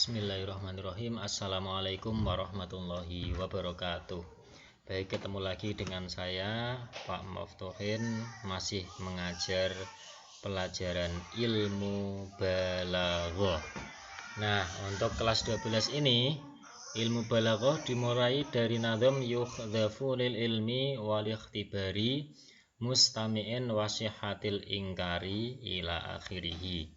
Bismillahirrahmanirrahim. Assalamualaikum warahmatullahi wabarakatuh. Baik, ketemu lagi dengan saya Pak Maftuhin, masih mengajar pelajaran ilmu balaghah. Nah, untuk kelas 12 ini ilmu balaghah dimulai dari nadham yuhdhafu lil ilmi wal ikhtibari mustami'in wasihatil ingkari ila akhirih.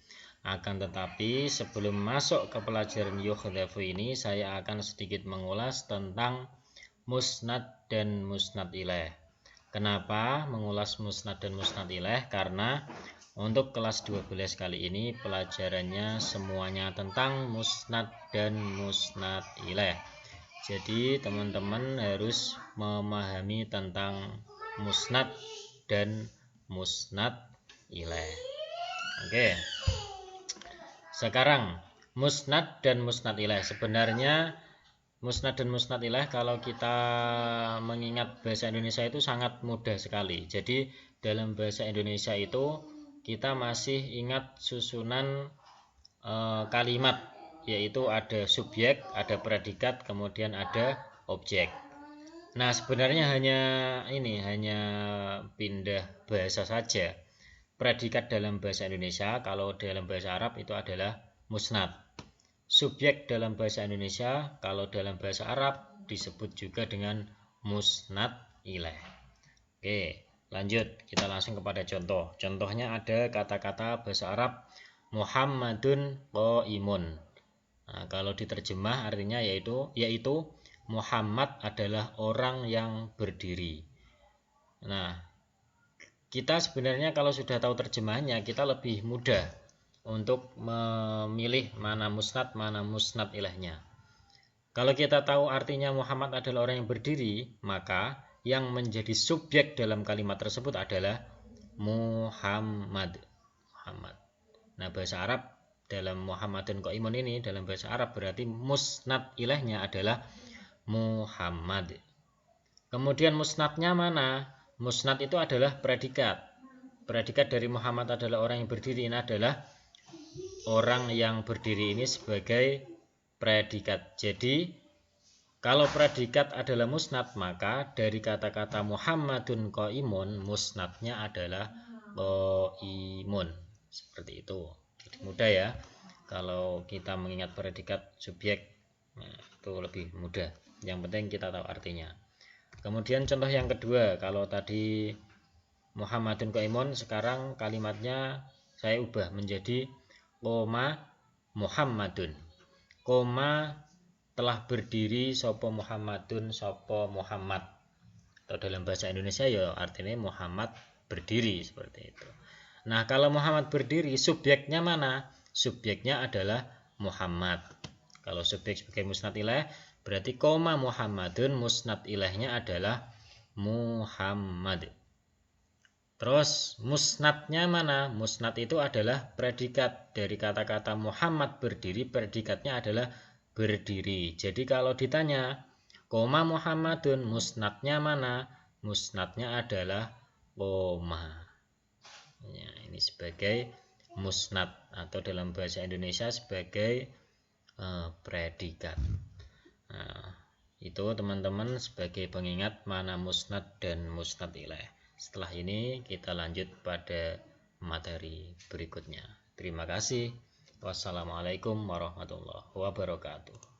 Akan tetapi sebelum masuk ke pelajaran yuhdhafu ini, saya akan sedikit mengulas tentang musnad dan musnad ilaih. Kenapa mengulas musnad dan musnad ilaih? Karena untuk kelas 12 kali ini pelajarannya semuanya tentang musnad dan musnad ilaih. Jadi teman-teman harus memahami tentang musnad dan musnad ilaih. Oke. Sekarang musnad dan musnad ilaih. Sebenarnya musnad dan musnad ilaih kalau kita mengingat bahasa Indonesia itu sangat mudah sekali. Jadi dalam bahasa Indonesia itu kita masih ingat susunan kalimat, yaitu ada subjek, ada predikat, kemudian ada objek. Nah, sebenarnya hanya pindah bahasa saja. Predikat dalam bahasa Indonesia, kalau dalam bahasa Arab itu adalah musnad. Subjek dalam bahasa Indonesia, kalau dalam bahasa Arab disebut juga dengan musnad ilaih. Oke, lanjut, kita langsung kepada contoh. Contohnya ada kata-kata bahasa Arab Muhammadun qaimun. Nah, kalau diterjemah artinya yaitu Muhammad adalah orang yang berdiri. Nah, kita sebenarnya kalau sudah tahu terjemahannya, kita lebih mudah untuk memilih mana musnad ilaihnya. Kalau kita tahu artinya Muhammad adalah orang yang berdiri, maka yang menjadi subjek dalam kalimat tersebut adalah Muhammad. Nah, bahasa Arab dalam Muhammadun qaimun ini, dalam bahasa Arab berarti musnad ilaihnya adalah Muhammad. Kemudian musnadnya mana? Musnad itu adalah predikat. Predikat dari Muhammad adalah orang yang berdiri, ini adalah orang yang berdiri ini sebagai predikat. Jadi kalau predikat adalah musnad, maka dari kata-kata Muhammadun qaimun, musnadnya adalah qaimun. Seperti itu. Jadi mudah ya. Kalau kita mengingat predikat subjek, nah, itu lebih mudah. Yang penting kita tahu artinya. Kemudian contoh yang kedua, kalau tadi Muhammadun qaimun, sekarang kalimatnya saya ubah menjadi koma Muhammadun. Koma telah berdiri sopo Muhammadun sopo Muhammad. Atau dalam bahasa Indonesia ya artinya Muhammad berdiri, seperti itu. Nah, kalau Muhammad berdiri, subjeknya mana? Subjeknya adalah Muhammad. Kalau subjek sebagai musnad ilaih, berarti koma Muhammadun, musnad ilaihnya adalah Muhammad. Terus musnadnya mana? Musnad itu adalah predikat dari kata-kata Muhammad berdiri, predikatnya adalah berdiri. Jadi kalau ditanya koma Muhammadun, musnadnya mana? Musnadnya adalah koma. Ya, ini sebagai musnad atau dalam bahasa Indonesia sebagai predikat. Nah, itu teman-teman sebagai pengingat mana musnad dan musnad ilaih. Setelah ini kita lanjut pada materi berikutnya. Terima kasih. Wassalamualaikum warahmatullahi wabarakatuh.